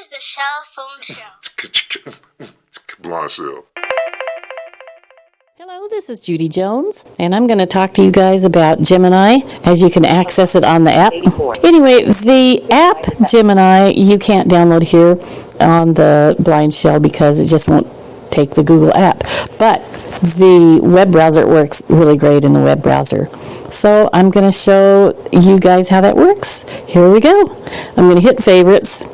is the Shell Phone Show. It's Blindshell. Hello, this is Judy Jones, and I'm going to talk to you guys about Gemini, as you can access it on the app. Anyway, the app Gemini you can't download here on the Blindshell because it just won't take the Google app. But the web browser works really great in the web browser. So I'm going to show you guys how that works. Here we go. I'm going to hit favorites.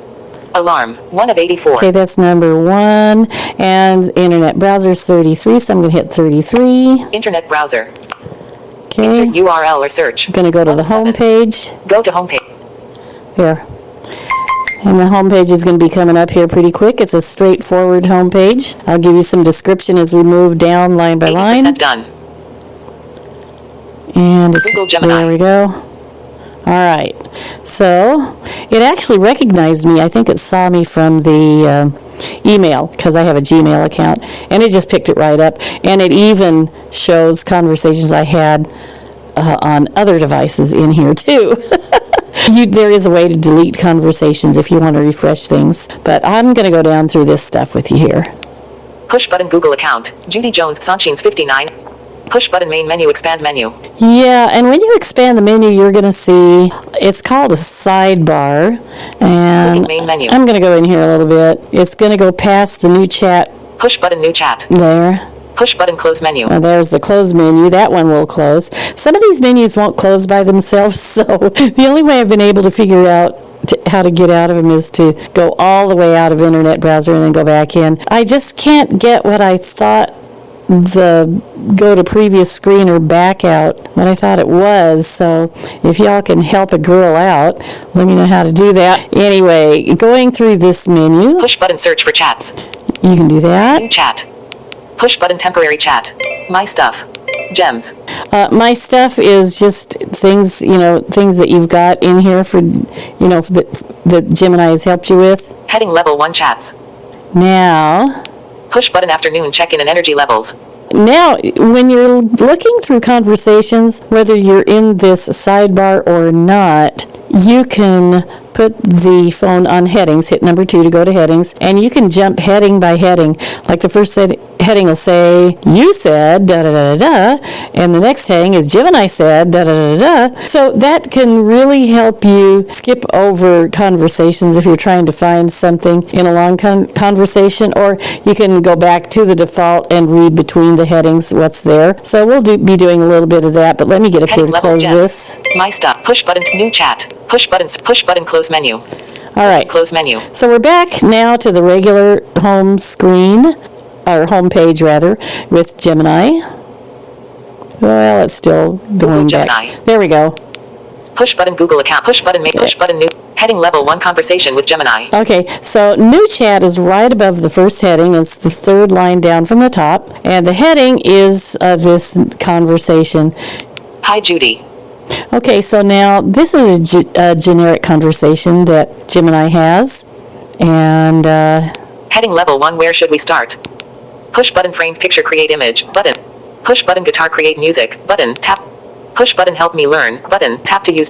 Alarm, 1 of 84. Okay, that's number 1. And internet browser's 33, so I'm going to hit 33. Internet browser. Okay. Insert URL or search. I'm going to go to the home page. Go to home page. Here. And the home page is going to be coming up here pretty quick. It's a straightforward home page. I'll give you some description as we move down line by line. 80% done. And it's, Google Gemini. there we go. All right. So it actually recognized me. I think it saw me from the email because I have a Gmail account. And it just picked it right up. And it even shows conversations I had on other devices in here too. There is a way to delete conversations if you want to refresh things. But I'm going to go down through this stuff with you here. Push button Google account. Judy Jones, Sunshines 59. Push button main menu, expand menu. Yeah, and when you expand the menu, you're going to see, it's called a sidebar. And Clicking main menu. I'm going to go in here a little bit. It's going to go past the new chat. Push button new chat. There. Push button close menu. There's the close menu. That one will close. Some of these menus won't close by themselves, so the only way I've been able to figure out how to get out of them is to go all the way out of internet browser and then go back in. I just can't get what I thought the go to previous screen or back out what I thought it was. So if y'all can help a girl out, let me know how to do that. Anyway, going through this menu, Push button search for chats. you can do that. New chat. Push button temporary chat. My stuff. Gems. My stuff is just things, things that you've got in here for, that Gemini has helped you with. Heading level 1 chats. Now, Push button afternoon check-in and energy levels. Now, when you're looking through conversations, whether you're in this sidebar or not, you can put the phone on headings, hit number 2 to go to headings, and you can jump heading by heading. Like the first heading will say, you said, da-da-da-da-da, and the next heading is Gemini said, da-da-da-da-da. So that can really help you skip over conversations if you're trying to find something in a long conversation, or you can go back to the default and read between the headings what's there. So we'll be doing a little bit of that, but let me get up here to close this. My stuff. Push button new chat. Push button close menu. All right. Close menu. So we're back now to the regular home screen, or home page rather, with Gemini. Well, it's still going back. There we go. Push button Google account. Push button make. Push button new. Heading level 1 conversation with Gemini. Okay, so new chat is right above the first heading. It's the third line down from the top, and the heading is this conversation. Hi, Judy. Okay, so now this is a generic conversation that Gemini has, and heading level 1. Where should we start? Push button framed picture create image button. Push button guitar create music button tap. Push button help me learn button tap to use.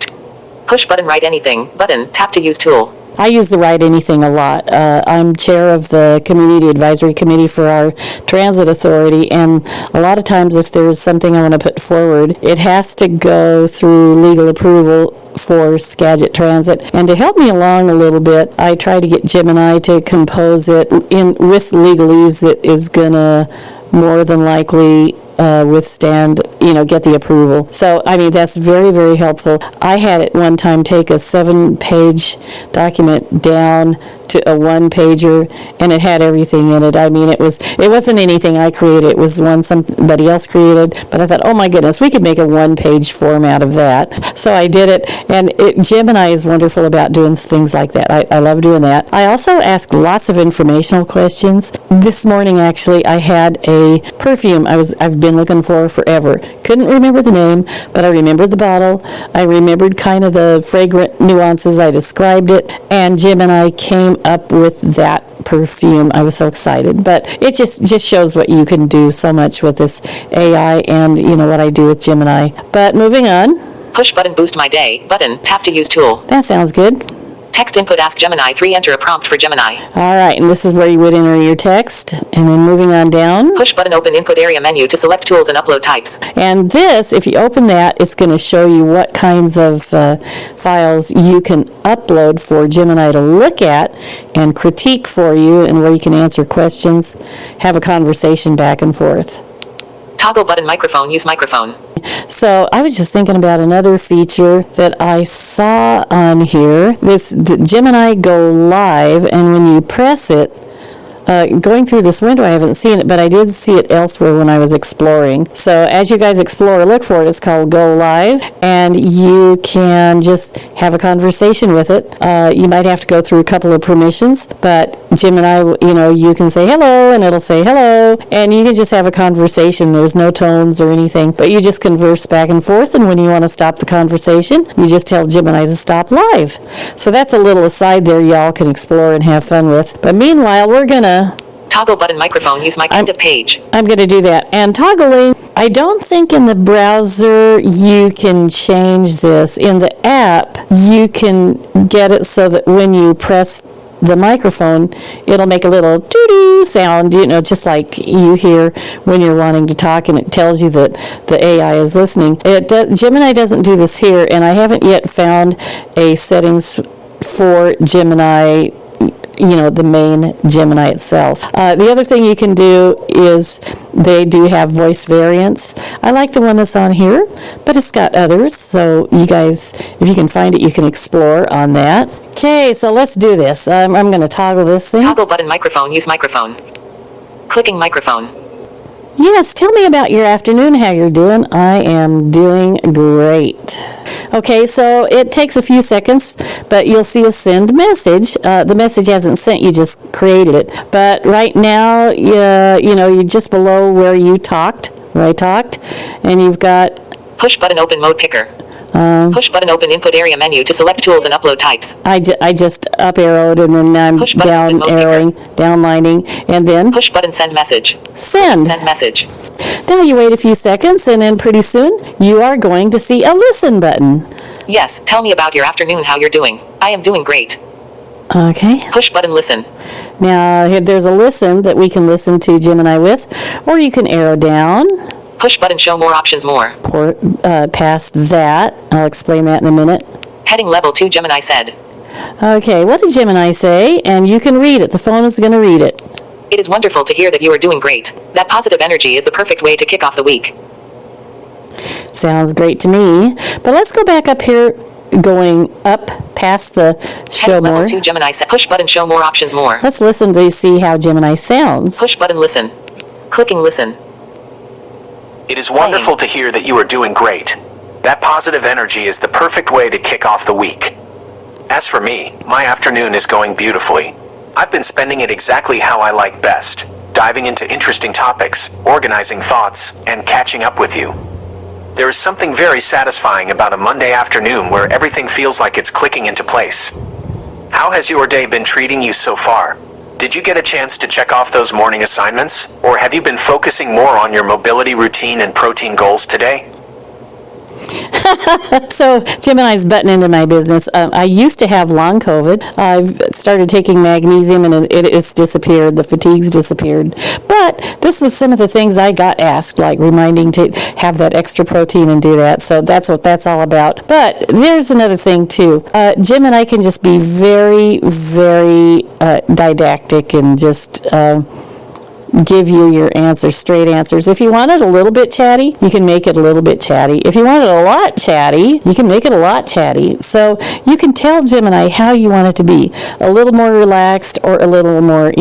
Push button write anything button tap to use tool. I use the Write Anything a lot. I'm chair of the Community Advisory Committee for our Transit Authority, and a lot of times if there's something I want to put forward, it has to go through legal approval for Skagit Transit. And to help me along a little bit, I try to get Gemini to compose it with legalese that is going to more than likely withstand, get the approval. So, that's very, very helpful. I had at one time take a 7-page document down to a 1-pager, and it had everything in it. It wasn't anything I created. It was one somebody else created, but I thought, oh my goodness, we could make a 1-page format of that. So I did it, and Gemini is wonderful about doing things like that. I love doing that. I also ask lots of informational questions. This morning, actually, I had a perfume I've been looking for forever. Couldn't remember the name, but I remembered the bottle. I remembered kind of the fragrant nuances. I described it, and Gemini came up with that perfume. I was so excited, but it just shows what you can do so much with this AI and what I do with Gemini. But moving on. Push button boost my day button tap to use tool. That sounds good. Text input ask Gemini 3 enter a prompt for Gemini. All right, and this is where you would enter your text, and then moving on down. Push button open input area menu to select tools and upload types. And this, if you open that, it's going to show you what kinds of files you can upload for Gemini to look at and critique for you, and where you can answer questions, have a conversation back and forth. Toggle button microphone use microphone. So I was just thinking about another feature that I saw on here. It's the Gemini Go Live, and when you press it, going through this window, I haven't seen it, but I did see it elsewhere when I was exploring. So as you guys explore, look for it. It's called Go Live, and you can just have a conversation with it. You might have to go through a couple of permissions, but Gemini, you can say hello, and it'll say hello, and you can just have a conversation. There's no tones or anything, but you just converse back and forth, and when you want to stop the conversation, you just tell Gemini to stop live. So that's a little aside there y'all can explore and have fun with. But meanwhile, we're going to toggle button microphone use mic end of page. I'm going to do that. And toggling, I don't think in the browser you can change this. In the app, you can get it so that when you press the microphone, it'll make a little doo-doo sound, just like you hear when you're wanting to talk, and it tells you that the AI is listening. Gemini doesn't do this here, and I haven't yet found a settings for Gemini, the main Gemini itself. The other thing you can do is they do have voice variants. I like the one that's on here, but it's got others, so you guys, if you can find it, you can explore on that. Okay, so let's do this. I'm going to toggle this thing. Toggle button microphone use microphone. Clicking microphone. Yes, tell me about your afternoon, how you're doing. I am doing great. Okay, so it takes a few seconds, but you'll see a send message. The message hasn't sent, you just created it. But right now, you're just below where I talked, and you've got push button open mode picker. Push button open input area menu to select tools and upload types. I just up arrowed, and then I'm down arrowing, downlining, and then push button send message. Send Message. Now you wait a few seconds, and then pretty soon you are going to see a listen button. Yes, tell me about your afternoon, how you're doing. I am doing great. Okay. Push button listen. Now there's a listen that we can listen to Gemini with, or you can arrow down. Push button show more options more. Past that. I'll explain that in a minute. Heading level 2 Gemini said. Okay, what did Gemini say? And you can read it. The phone is going to read it. It is wonderful to hear that you are doing great. That positive energy is the perfect way to kick off the week. Sounds great to me. But let's go back up here, going up past the show more. Level 2 Gemini said. Push button show more options more. Let's listen to see how Gemini sounds. Push button listen. Clicking listen. It is wonderful to hear that you are doing great. That positive energy is the perfect way to kick off the week. As for me, my afternoon is going beautifully. I've been spending it exactly how I like best, diving into interesting topics, organizing thoughts, and catching up with you. There is something very satisfying about a Monday afternoon where everything feels like it's clicking into place. How has your day been treating you so far? Did you get a chance to check off those morning assignments, or have you been focusing more on your mobility routine and protein goals today? So Gemini's butting into my business. I used to have long COVID. I've started taking magnesium, and it's disappeared. The fatigue's disappeared. But this was some of the things I got asked, like reminding to have that extra protein and do that. So that's what that's all about. But there's another thing too. Gemini can just be very, very didactic and just give you your answers, straight answers. If you want it a little bit chatty, you can make it a little bit chatty. If you want it a lot chatty, you can make it a lot chatty. So you can tell Gemini how you want it to be. A little more relaxed or a little more,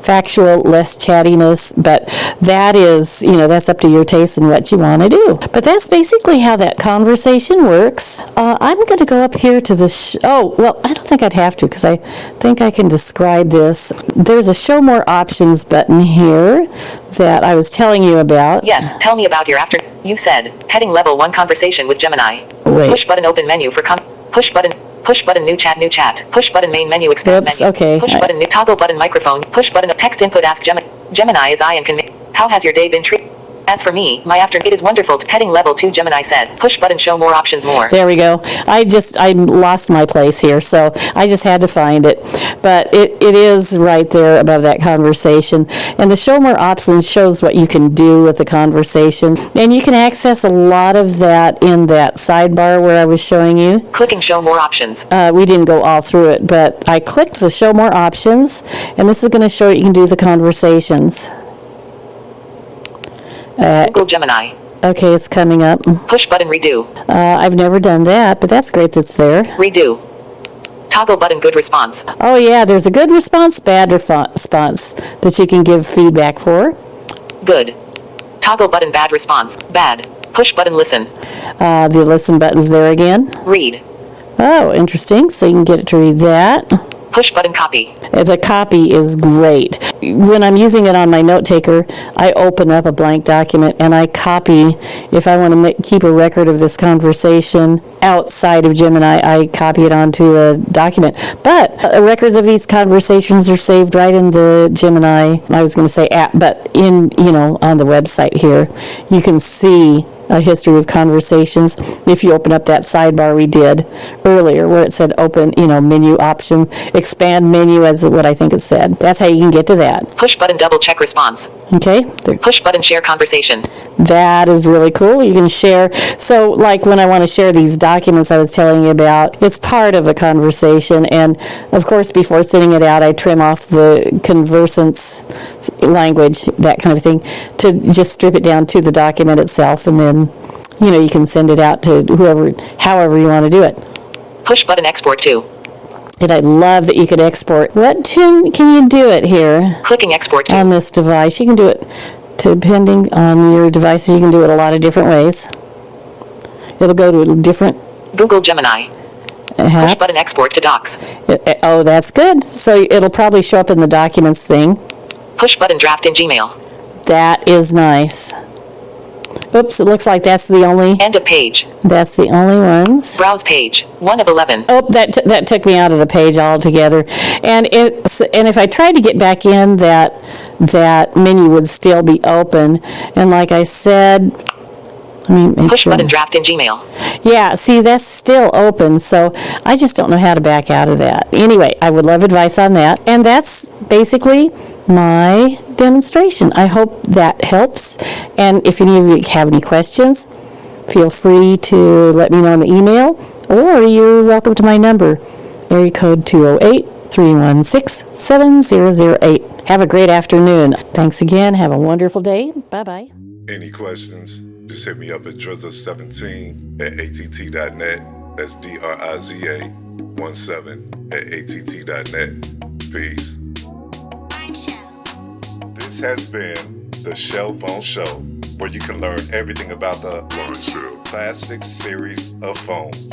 factual, less chattiness. But that is, that's up to your taste and what you want to do. But that's basically how that conversation works. I'm going to go up here to the I don't think I'd have to, because I think I can describe this. There's a show more options button here that I was telling you about. Yes, tell me about your after. You said, heading level 1 conversation with Gemini. Wait. Push button open menu for push button new chat. Push button main menu expand menu. Okay. Push button new toggle button microphone. Push button text input ask Gemini is I and can. How has your day been treated? As for me, it is wonderful. Heading level 2 Gemini said. Push button show more options more. There we go. I lost my place here, so I just had to find it. But it is right there above that conversation. And the show more options shows what you can do with the conversation. And you can access a lot of that in that sidebar where I was showing you. Clicking show more options. We didn't go all through it, but I clicked the show more options, and this is going to show you can do the conversations. Google Gemini. Okay, it's coming up. Push button redo. I've never done that, but that's great that's there. Redo. Toggle button good response. Oh yeah, there's a good response, bad response that you can give feedback for. Good. Toggle button bad response. Bad. Push button listen. The listen button's there again. Read. Oh, interesting. So you can get it to read that. Push button copy. The copy is great. When I'm using it on my note taker, I open up a blank document and I copy. If I want to keep a record of this conversation outside of Gemini, I copy it onto a document. But records of these conversations are saved right in the Gemini, I was going to say app, but on the website here, you can see a history of conversations. If you open up that sidebar we did earlier where it said open, menu option, expand menu as what I think it said. That's how you can get to that. Push button double check response. Okay. Push button share conversation. That is really cool. You can share. So like when I want to share these documents I was telling you about, it's part of a conversation. And of course, before sending it out, I trim off the conversant's language, that kind of thing, to just strip it down to the document itself. And then, you can send it out to however you want to do it. Push button export to. And I love that you could export. What can you do it here? Clicking export to. On this device. You can do it depending on your devices. You can do it a lot of different ways. It'll go to different. Google Gemini. Apps. Push button export to docs. Oh, that's good. So it'll probably show up in the documents thing. Push button draft in Gmail. That is nice. Oops, it looks like that's the only. End of page. That's the only ones. Browse page. 1 of 11. Oh, that took me out of the page altogether. And if I tried to get back in, that menu would still be open. And like I said, let me make Push sure. button draft in Gmail. Yeah, see, that's still open, so I just don't know how to back out of that. Anyway, I would love advice on that. And that's basically my demonstration. I hope that helps. And if any of you have any questions, feel free to let me know in the email, or you're welcome to my number, area code 208-316-7008. Have a great afternoon. Thanks again. Have a wonderful day. Bye-bye. Any questions? Just hit me up at drizza17@att.net. That's DRIZA17@att.net. Peace. This has been the Shell Phone Show, where you can learn everything about the Blindshell classic series of phones.